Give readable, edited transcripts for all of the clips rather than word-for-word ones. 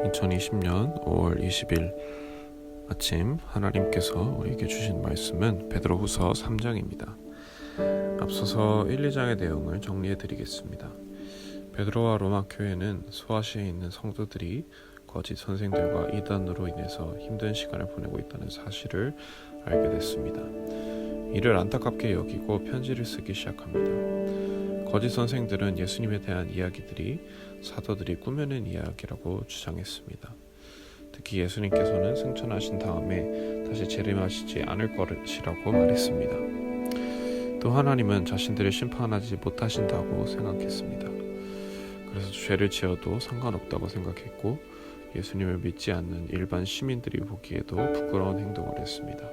2020년 5월 20일 아침 하나님께서 우리에게 주신 말씀은 베드로후서 3장입니다. 앞서서 1, 2장의 내용을 정리해 드리겠습니다. 베드로와 로마 교회는 소아시아에 있는 성도들이 거짓 선생들과 이단으로 인해서 힘든 시간을 보내고 있다는 사실을 알게 됐습니다. 이를 안타깝게 여기고 편지를 쓰기 시작합니다. 거짓 선생들은 예수님에 대한 이야기들이 사도들이 꾸며낸 이야기라고 주장했습니다. 특히 예수님께서는 승천하신 다음에 다시 재림하시지 않을 것이라고 말했습니다. 또 하나님은 자신들을 심판하지 못하신다고 생각했습니다. 그래서 죄를 지어도 상관없다고 생각했고 예수님을 믿지 않는 일반 시민들이 보기에도 부끄러운 행동을 했습니다.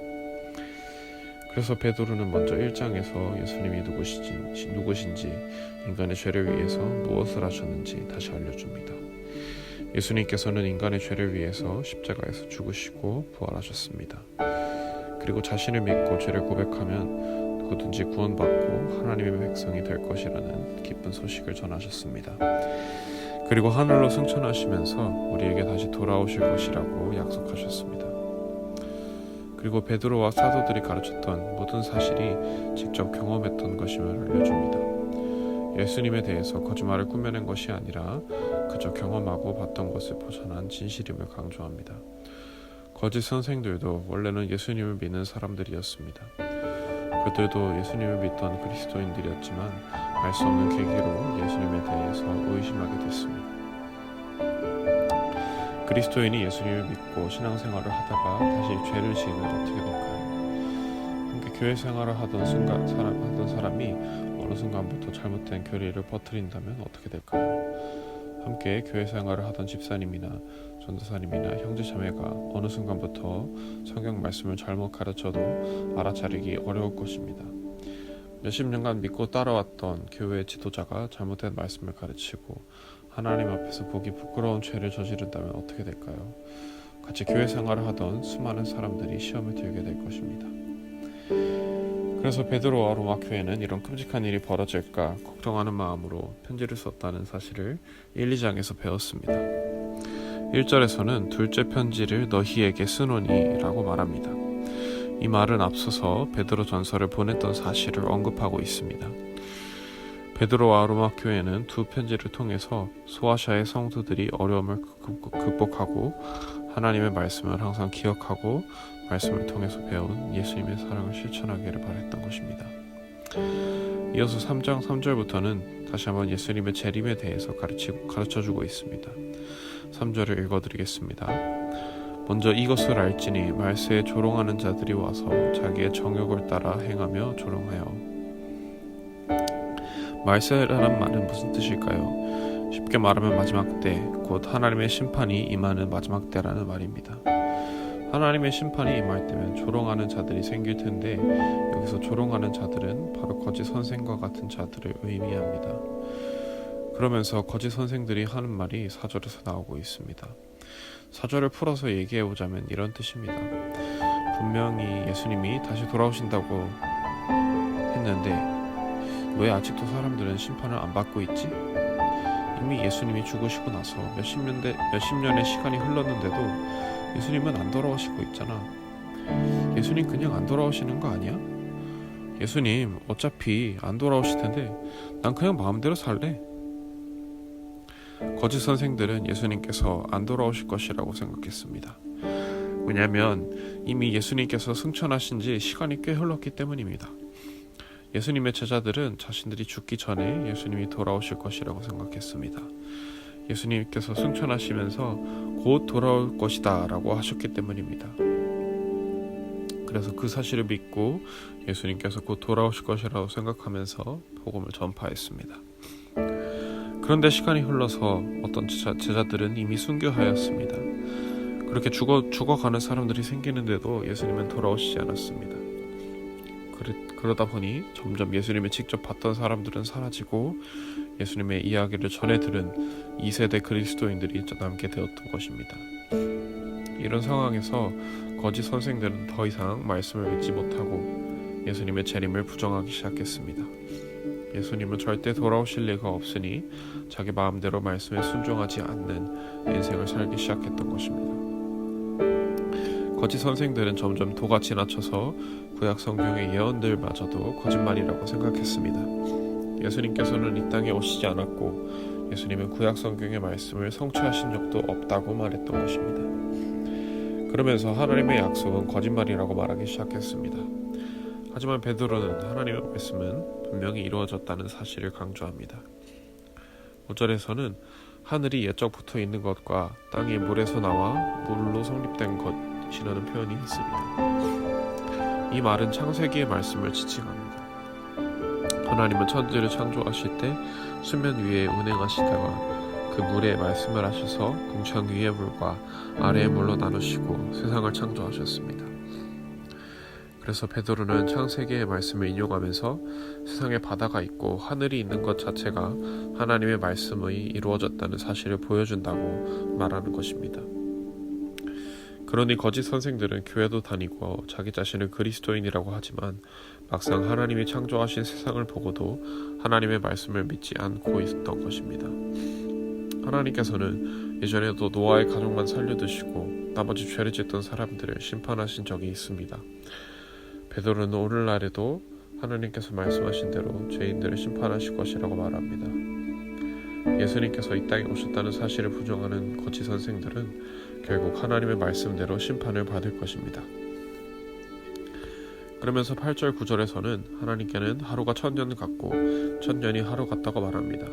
그래서 베드로는 먼저 1장에서 예수님이 누구신지 인간의 죄를 위해서 무엇을 하셨는지 다시 알려줍니다. 예수님께서는 인간의 죄를 위해서 십자가에서 죽으시고 부활하셨습니다. 그리고 자신을 믿고 죄를 고백하면 누구든지 구원받고 하나님의 백성이 될 것이라는 기쁜 소식을 전하셨습니다. 그리고 하늘로 승천하시면서 우리에게 다시 돌아오실 것이라고 약속하셨습니다. 그리고 베드로와 사도들이 가르쳤던 모든 사실이 직접 경험했던 것임을 알려줍니다. 예수님에 대해서 거짓말을 꾸며낸 것이 아니라 그저 경험하고 봤던 것을 보존한 진실임을 강조합니다. 거짓 선생들도 원래는 예수님을 믿는 사람들이었습니다. 그들도 예수님을 믿던 그리스도인들이었지만 알 수 없는 계기로 예수님에 대해서 의심하게 됐습니다. 그리스도인이 예수님을 믿고 신앙생활을 하다가 다시 죄를 지으면 어떻게 될까요? 함께 교회 생활을 하던 사람이 어느 순간부터 잘못된 교리를 퍼뜨린다면 어떻게 될까요? 함께 교회 생활을 하던 집사님이나 전도사님이나 형제자매가 어느 순간부터 성경 말씀을 잘못 가르쳐도 알아차리기 어려울 것입니다. 몇십 년간 믿고 따라왔던 교회 지도자가 잘못된 말씀을 가르치고 하나님 앞에서 보기 부끄러운 죄를 저지른다면 어떻게 될까요? 같이 교회 생활을 하던 수많은 사람들이 시험에 들게 될 것입니다. 그래서 베드로와 로마 교회는 이런 끔찍한 일이 벌어질까 걱정하는 마음으로 편지를 썼다는 사실을 1, 2장에서 배웠습니다. 1절에서는 둘째 편지를 너희에게 쓰노니 라고 말합니다. 이 말은 앞서서 베드로 전서를 보냈던 사실을 언급하고 있습니다. 베드로와 로마 교회는 두 편지를 통해서 소아시아의 성도들이 어려움을 극복하고 하나님의 말씀을 항상 기억하고 말씀을 통해서 배운 예수님의 사랑을 실천하기를 바랬던 것입니다. 이어서 3장 3절부터는 다시 한번 예수님의 재림에 대해서 가르쳐주고 있습니다. 3절을 읽어드리겠습니다. 먼저 이것을 알지니 말세에 조롱하는 자들이 와서 자기의 정욕을 따라 행하며 조롱하여. 말세라는 말은 무슨 뜻일까요? 쉽게 말하면 마지막 때, 곧 하나님의 심판이 임하는 마지막 때라는 말입니다. 하나님의 심판이 임할 때면 조롱하는 자들이 생길 텐데 여기서 조롱하는 자들은 바로 거짓 선생과 같은 자들을 의미합니다. 그러면서 거짓 선생들이 하는 말이 4절에서 나오고 있습니다. 4절을 풀어서 얘기해보자면 이런 뜻입니다. 분명히 예수님이 다시 돌아오신다고 했는데 왜 아직도 사람들은 심판을 안 받고 있지? 이미 예수님이 죽으시고 나서 몇십 년의 시간이 흘렀는데도 예수님은 안 돌아오시고 있잖아. 예수님 그냥 안 돌아오시는 거 아니야? 예수님 어차피 안 돌아오실 텐데 난 그냥 마음대로 살래. 거짓 선생들은 예수님께서 안 돌아오실 것이라고 생각했습니다. 왜냐하면 이미 예수님께서 승천하신 지 시간이 꽤 흘렀기 때문입니다. 예수님의 제자들은 자신들이 죽기 전에 예수님이 돌아오실 것이라고 생각했습니다. 예수님께서 승천하시면서 곧 돌아올 것이다 라고 하셨기 때문입니다. 그래서 그 사실을 믿고 예수님께서 곧 돌아오실 것이라고 생각하면서 복음을 전파했습니다. 그런데 시간이 흘러서 어떤 제자들은 이미 순교하였습니다. 그렇게 죽어가는 사람들이 생기는데도 예수님은 돌아오시지 않았습니다. 그러다 보니 점점 예수님을 직접 봤던 사람들은 사라지고 예수님의 이야기를 전해 들은 2세대 그리스도인들이 남게 되었던 것입니다. 이런 상황에서 거짓 선생들은 더 이상 말씀을 믿지 못하고 예수님의 재림을 부정하기 시작했습니다. 예수님은 절대 돌아오실 리가 없으니 자기 마음대로 말씀에 순종하지 않는 인생을 살기 시작했던 것입니다. 거짓 선생들은 점점 도가 지나쳐서 구약 성경의 예언들마저도 거짓말이라고 생각했습니다. 예수님께서는 이 땅에 오시지 않았고 예수님은 구약 성경의 말씀을 성취하신 적도 없다고 말했던 것입니다. 그러면서 하나님의 약속은 거짓말이라고 말하기 시작했습니다. 하지만 베드로는 하나님의 말씀은 분명히 이루어졌다는 사실을 강조합니다. 5절에서는 하늘이 옛적부터 있는 것과 땅이 물에서 나와 물로 성립된 것이라는 표현이 있습니다. 이 말은 창세기의 말씀을 지칭합니다. 하나님은 천지를 창조하실 때 수면 위에 운행하시다가 그 물에 말씀을 하셔서 궁창 위의 물과 아래의 물로 나누시고 세상을 창조하셨습니다. 그래서 베드로는 창세기의 말씀을 인용하면서 세상에 바다가 있고 하늘이 있는 것 자체가 하나님의 말씀이 이루어졌다는 사실을 보여준다고 말하는 것입니다. 그러니 거짓 선생들은 교회도 다니고 자기 자신을 그리스도인이라고 하지만 막상 하나님이 창조하신 세상을 보고도 하나님의 말씀을 믿지 않고 있었던 것입니다. 하나님께서는 예전에도 노아의 가족만 살려두시고 나머지 죄를 짓던 사람들을 심판하신 적이 있습니다. 베드로는 오늘날에도 하나님께서 말씀하신 대로 죄인들을 심판하실 것이라고 말합니다. 예수님께서 이 땅에 오셨다는 사실을 부정하는 거짓 선생들은 결국 하나님의 말씀대로 심판을 받을 것입니다. 그러면서 8절 9절에서는 하나님께는 하루가 1000년 같고 1000년이 하루 같다고 말합니다.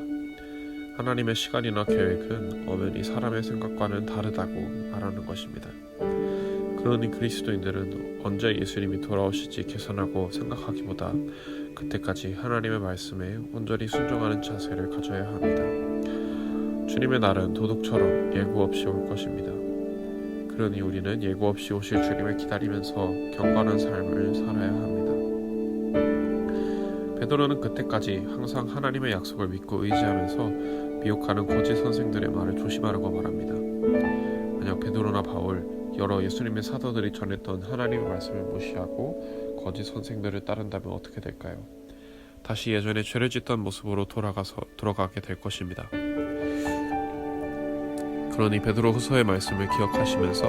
하나님의 시간이나 계획은 엄연히 사람의 생각과는 다르다고 말하는 것입니다. 그러니 그리스도인들은 언제 예수님이 돌아오실지 계산하고 생각하기보다 그때까지 하나님의 말씀에 온전히 순종하는 자세를 가져야 합니다. 주님의 날은 도둑처럼 예고 없이 올 것입니다. 그러니 우리는 예고 없이 오실 주님을 기다리면서 경건한 삶을 살아야 합니다. 베드로는 그때까지 항상 하나님의 약속을 믿고 의지하면서 미혹하는 거짓 선생들의 말을 조심하라고 말합니다. 만약 베드로나 바울, 여러 예수님의 사도들이 전했던 하나님의 말씀을 무시하고 거짓 선생들을 따른다면 어떻게 될까요? 다시 예전에 죄를 짓던 모습으로 돌아가게 될 것입니다. 그러니 베드로 후서의 말씀을 기억하시면서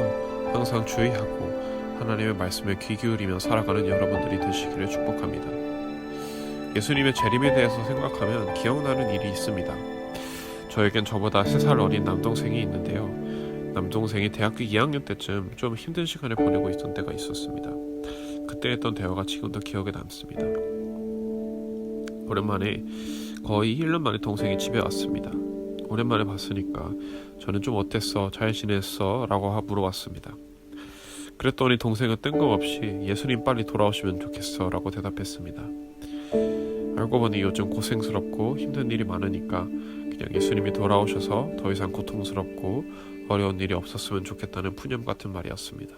항상 주의하고 하나님의 말씀에 귀 기울이며 살아가는 여러분들이 되시기를 축복합니다. 예수님의 재림에 대해서 생각하면 기억나는 일이 있습니다. 저에겐 저보다 3살 어린 남동생이 있는데요. 남동생이 대학교 2학년 때쯤 좀 힘든 시간을 보내고 있던 때가 있었습니다. 그때 했던 대화가 지금도 기억에 남습니다. 오랜만에 거의 1년 만에 동생이 집에 왔습니다. 오랜만에 봤으니까 저는 좀 어땠어? 잘 지냈어? 라고 물어봤습니다. 그랬더니 동생은 뜬금없이 예수님 빨리 돌아오시면 좋겠어 라고 대답했습니다. 알고 보니 요즘 고생스럽고 힘든 일이 많으니까 그냥 예수님이 돌아오셔서 더 이상 고통스럽고 어려운 일이 없었으면 좋겠다는 푸념 같은 말이었습니다.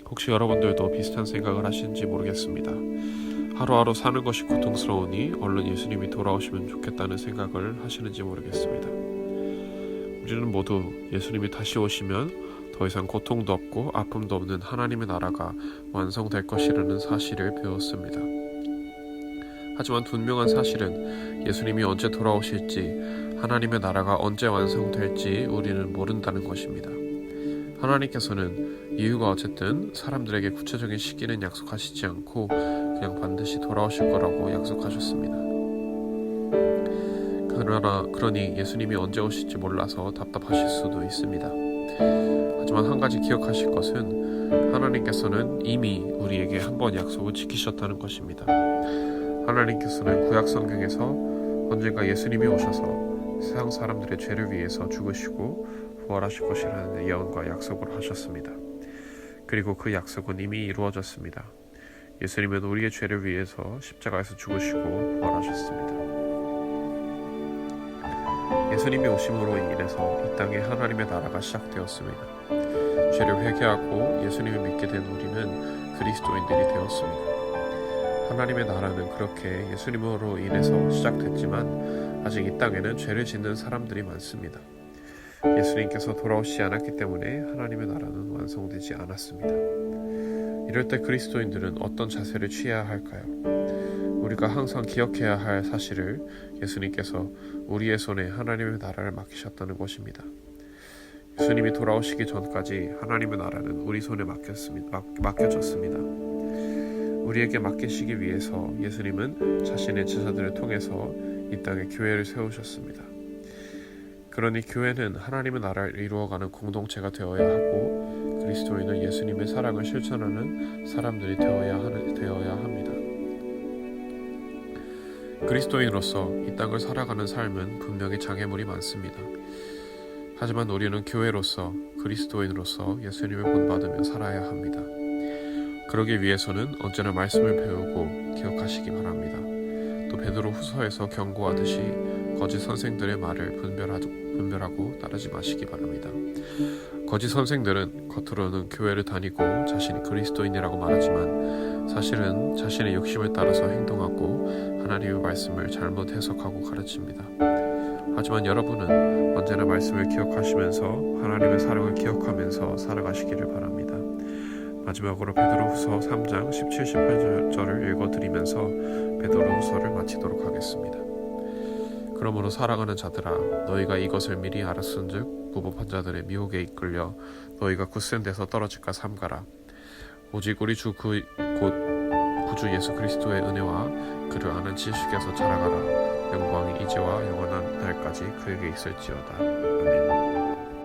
혹시 여러분들도 비슷한 생각을 하시는지 모르겠습니다. 하루하루 사는 것이 고통스러우니 얼른 예수님이 돌아오시면 좋겠다는 생각을 하시는지 모르겠습니다. 우리는 모두 예수님이 다시 오시면 더 이상 고통도 없고 아픔도 없는 하나님의 나라가 완성될 것이라는 사실을 배웠습니다. 하지만 분명한 사실은 예수님이 언제 돌아오실지, 하나님의 나라가 언제 완성될지 우리는 모른다는 것입니다. 하나님께서는 이유가 어쨌든 사람들에게 구체적인 시기는 약속하시지 않고 그냥 반드시 돌아오실 거라고 약속하셨습니다. 그러니 예수님이 언제 오실지 몰라서 답답하실 수도 있습니다. 하지만 한 가지 기억하실 것은 하나님께서는 이미 우리에게 한 번 약속을 지키셨다는 것입니다. 하나님께서는 구약 성경에서 언젠가 예수님이 오셔서 세상 사람들의 죄를 위해서 죽으시고 부활하실 것이라는 예언과 약속을 하셨습니다. 그리고 그 약속은 이미 이루어졌습니다. 예수님은 우리의 죄를 위해서 십자가에서 죽으시고 부활하셨습니다. 예수님이 오심으로 인해서 이 땅에 하나님의 나라가 시작되었습니다. 죄를 회개하고 예수님을 믿게 된 우리는 그리스도인들이 되었습니다. 하나님의 나라는 그렇게 예수님으로 인해서 시작됐지만 아직 이 땅에는 죄를 짓는 사람들이 많습니다. 예수님께서 돌아오시지 않았기 때문에 하나님의 나라는 완성되지 않았습니다. 이럴 때 그리스도인들은 어떤 자세를 취해야 할까요? 우리가 항상 기억해야 할 사실을 예수님께서 우리의 손에 하나님의 나라를 맡기셨다는 것입니다. 예수님이 돌아오시기 전까지 하나님의 나라는 우리 손에 맡겨졌습니다. 우리에게 맡기시기 위해서 예수님은 자신의 제자들을 통해서 이 땅에 교회를 세우셨습니다. 그러니 교회는 하나님의 나라를 이루어가는 공동체가 되어야 하고 그리스도인은 예수님의 사랑을 실천하는 사람들이 되어야 합니다. 그리스도인으로서 이 땅을 살아가는 삶은 분명히 장애물이 많습니다. 하지만 우리는 교회로서 그리스도인으로서 예수님을 본받으며 살아야 합니다. 그러기 위해서는 언제나 말씀을 배우고 기억하시기 바랍니다. 또 베드로 후서에서 경고하듯이 거짓 선생들의 말을 분별하고 따르지 마시기 바랍니다. 거짓 선생들은 겉으로는 교회를 다니고 자신이 그리스도인이라고 말하지만 사실은 자신의 욕심을 따라서 행동하고 하나님의 말씀을 잘못 해석하고 가르칩니다. 하지만 여러분은 언제나 말씀을 기억하시면서 하나님의 사랑을 기억하면서 살아가시기를 바랍니다. 마지막으로 베드로후서 3장 17, 18절을 읽어드리면서 베드로후서를 마치도록 하겠습니다. 그러므로 사랑하는 자들아 너희가 이것을 미리 알았은즉 무법한 자들의 미혹에 이끌려 너희가 굳센 데서 떨어질까 삼가라. 오직 우리 주 곧 구주 예수 그리스도의 은혜와 그를 아는 지식에서 자라가라. 영광이 이제와 영원한 날까지 그에게 있을지어다. 아멘.